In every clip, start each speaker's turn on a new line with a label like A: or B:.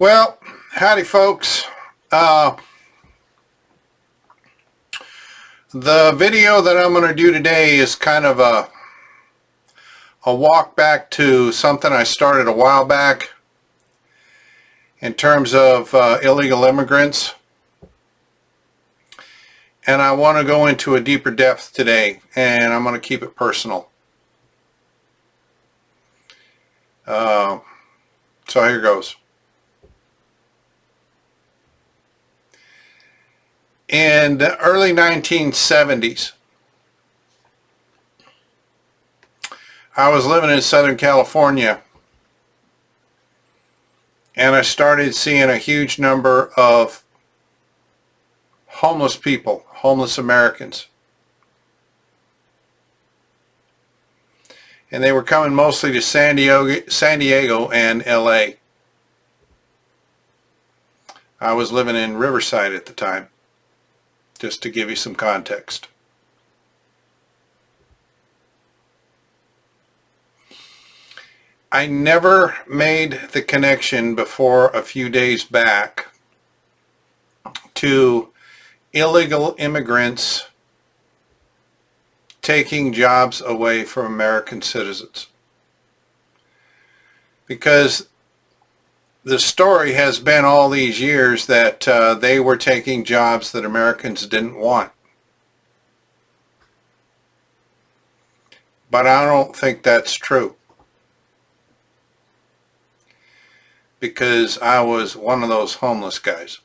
A: Well, howdy folks. Uh, the video that I'm going to do today is kind of a walk back to something I started a while back in terms of illegal immigrants. And I want to go into a deeper depth today, and I'm going to keep it personal. So here goes. In the early 1970s, I was living in Southern California, and I started seeing a huge number of homeless people, homeless Americans. And they were coming mostly to San Diego and LA. I was living in Riverside at the time, just to give you some context. I never made the connection before a few days back to illegal immigrants taking jobs away from American citizens. Because the story has been all these years that they were taking jobs that Americans didn't want. But I don't think that's true. Because I was one of those homeless guys.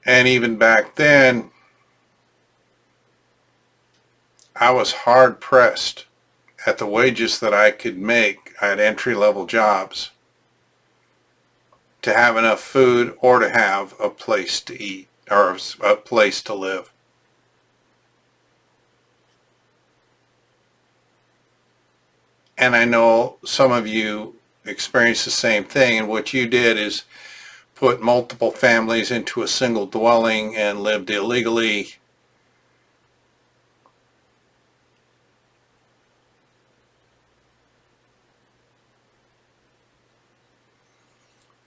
A: And even back then, I was hard pressed at the wages that I could make at entry-level jobs to have enough food or to have a place to eat or a place to live. And I know some of you experienced the same thing, and what you did is put multiple families into a single dwelling and lived illegally.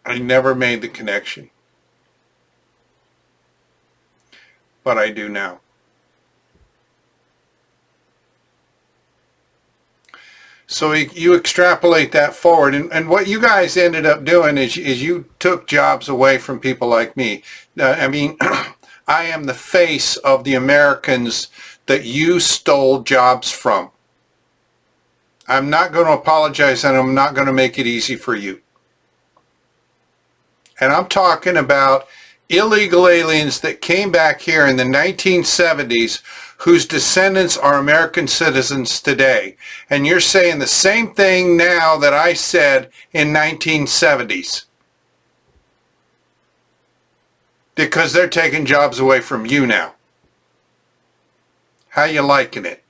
A: I never made the connection, but I do now. So you extrapolate that forward, and what you guys ended up doing is you took jobs away from people like me. I mean, I am the face of the Americans that you stole jobs from. I'm not going to apologize, and I'm not going to make it easy for you. And I'm talking about illegal aliens that came back here in the 1970s whose descendants are American citizens today. And you're saying the same thing now that I said in 1970s. Because they're taking jobs away from you now. How you liking it?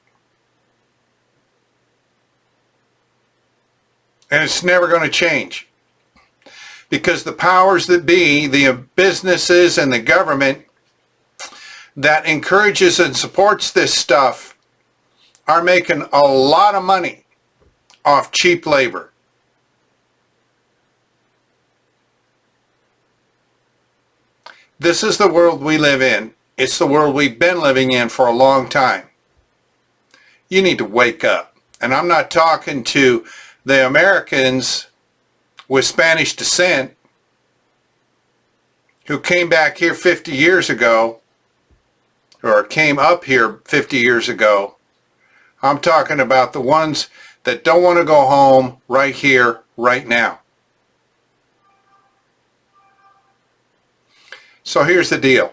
A: And it's never going to change. Because the powers that be, the businesses and the government that encourages and supports this stuff are making a lot of money off cheap labor. This is the world we live in. It's the world we've been living in for a long time. You need to wake up. And I'm not talking to the Americans with Spanish descent who came back here 50 years ago or came up here 50 years ago. I'm talking about the ones that don't want to go home right here, right now. So here's the deal.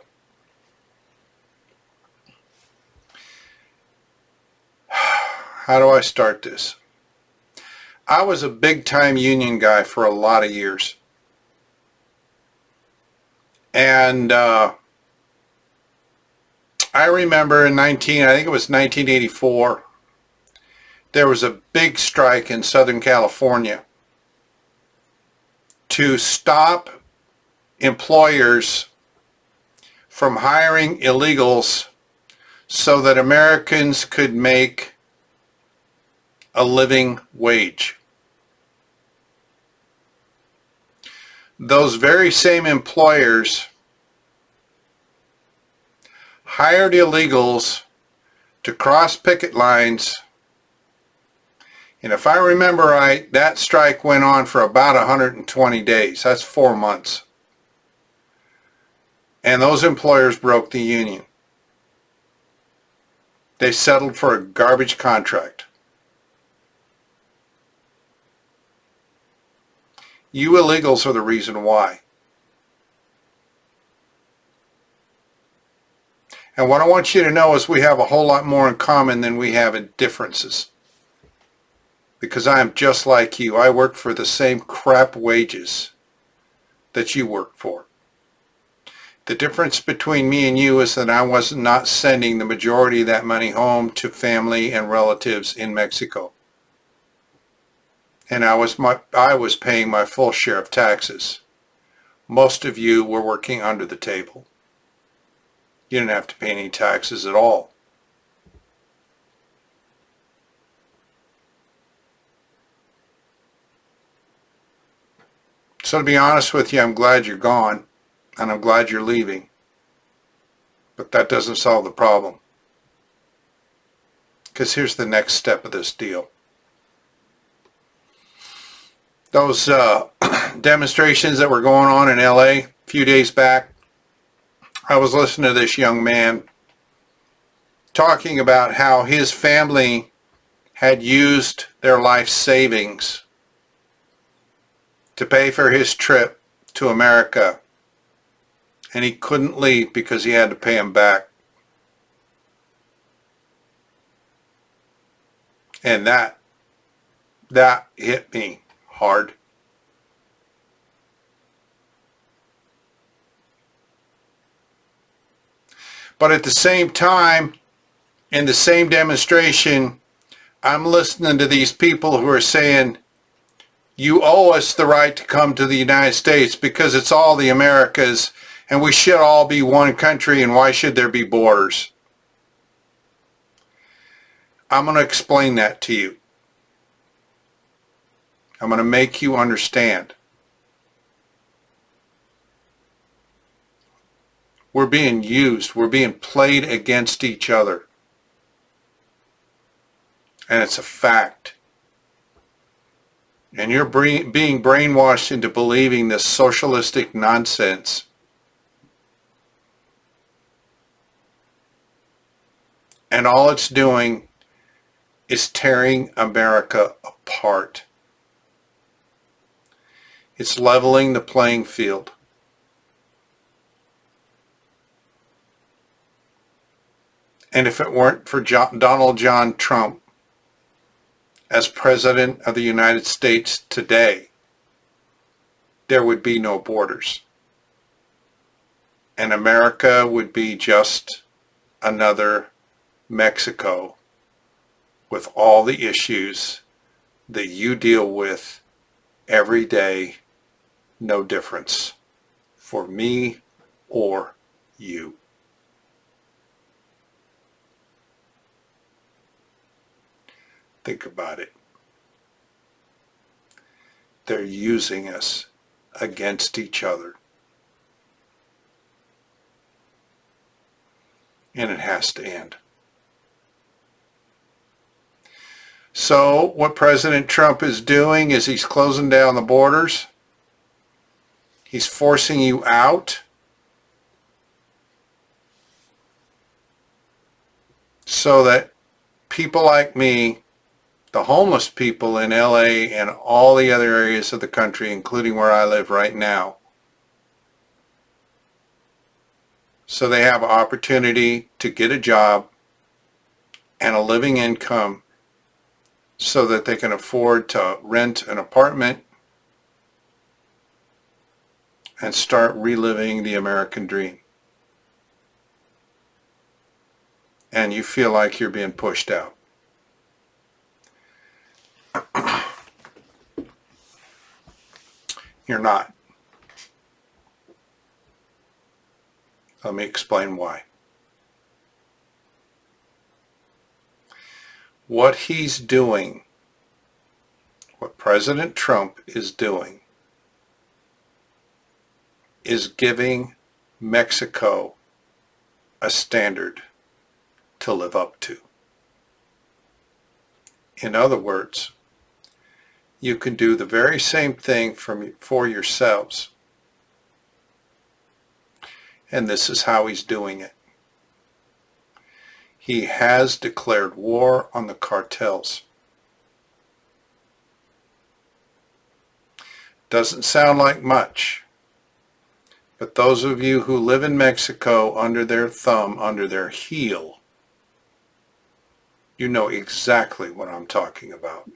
A: How do I start this? I was a big-time union guy for a lot of years. And I remember in I think it was 1984, there was a big strike in Southern California to stop employers from hiring illegals so that Americans could make a living wage. Those very same employers hired illegals to cross picket lines, and if I remember right, that strike went on for about 120 days. That's 4 months. And those employers broke the union. They settled for a garbage contract. You illegals are the reason why. And what I want you to know is we have a whole lot more in common than we have in differences. Because I am just like you. I work for the same crap wages that you work for. The difference between me and you is that I was not sending the majority of that money home to family and relatives in Mexico. And I was paying my full share of taxes. Most of you were working under the table. You didn't have to pay any taxes at all. So to be honest with you, I'm glad you're gone, and I'm glad you're leaving. But that doesn't solve the problem. Because here's the next step of this deal. Those demonstrations that were going on in LA a few days back, I was listening to this young man talking about how his family had used their life savings to pay for his trip to America, and he couldn't leave because he had to pay them back. And that hit me hard. But at the same time, in the same demonstration, I'm listening to these people who are saying, you owe us the right to come to the United States because it's all the Americas and we should all be one country, and why should there be borders? I'm going to explain that to you. I'm going to make you understand. We're being used. We're being played against each other. And it's a fact. And you're being brainwashed into believing this socialistic nonsense. And all it's doing is tearing America apart. It's leveling the playing field. And if it weren't for Donald John Trump as President of the United States today, there would be no borders. And America would be just another Mexico with all the issues that you deal with every day, no difference for me or you. Think about it. They're using us against each other. And it has to end. So what President Trump is doing is he's closing down the borders. He's forcing you out. So that people like me, the homeless people in LA and all the other areas of the country, including where I live right now, so they have an opportunity to get a job and a living income so that they can afford to rent an apartment and start reliving the American dream. And you feel like you're being pushed out. You're not. Let me explain why. What he's doing What President Trump is doing is giving Mexico a standard to live up to. In other words, you can do the very same thing for yourselves. And this is how he's doing it. He has declared war on the cartels. Doesn't sound like much, but those of you who live in Mexico under their thumb, under their heel, you know exactly what I'm talking about.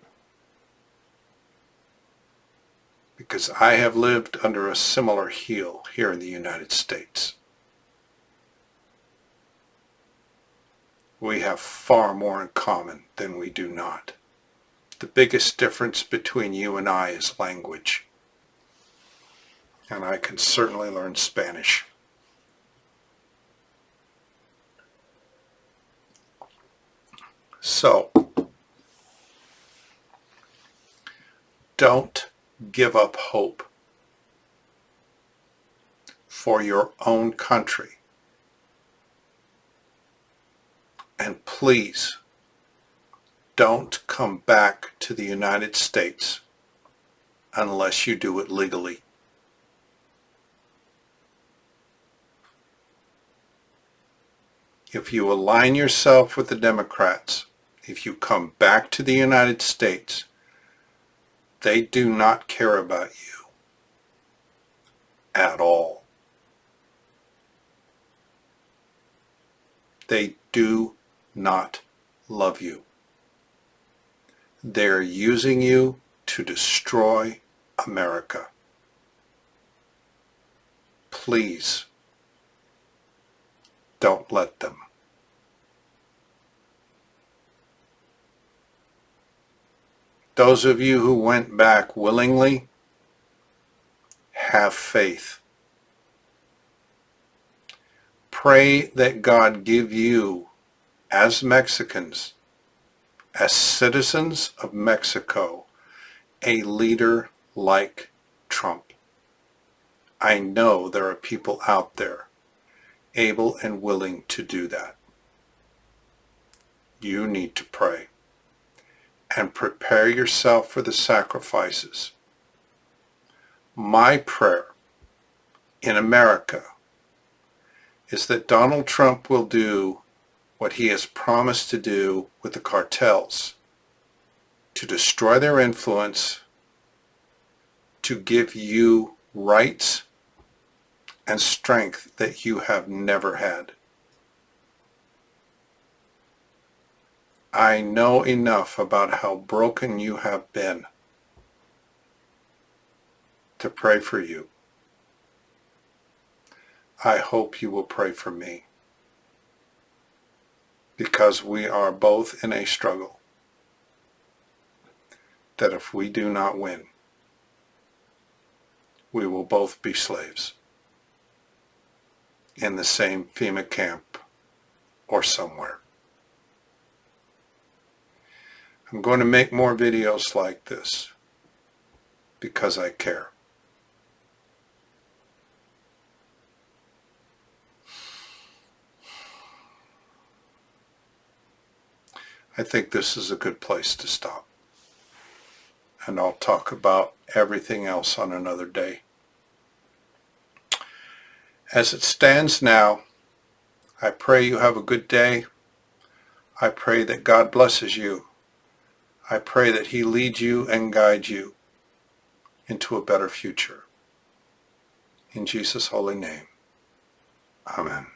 A: Because I have lived under a similar heel here in the United States. We have far more in common than we do not. The biggest difference between you and I is language. And I can certainly learn Spanish. So, don't give up hope for your own country. And please, don't come back to the United States unless you do it legally. If you align yourself with the Democrats, if you come back to the United States, they do not care about you at all. They do not love you. They're using you to destroy America. Please, don't let them. Those of you who went back willingly, have faith. Pray that God give you, as Mexicans, as citizens of Mexico, a leader like Trump. I know there are people out there able and willing to do that. You need to pray and prepare yourself for the sacrifices. My prayer in America is that Donald Trump will do what he has promised to do with the cartels, to destroy their influence, to give you rights and strength that you have never had. I know enough about how broken you have been to pray for you. I hope you will pray for me, because we are both in a struggle that if we do not win, we will both be slaves in the same FEMA camp or somewhere. I'm going to make more videos like this because I care. I think this is a good place to stop. And I'll talk about everything else on another day. As it stands now, I pray you have a good day. I pray that God blesses you. I pray that He leads you and guides you into a better future. In Jesus' holy name, amen.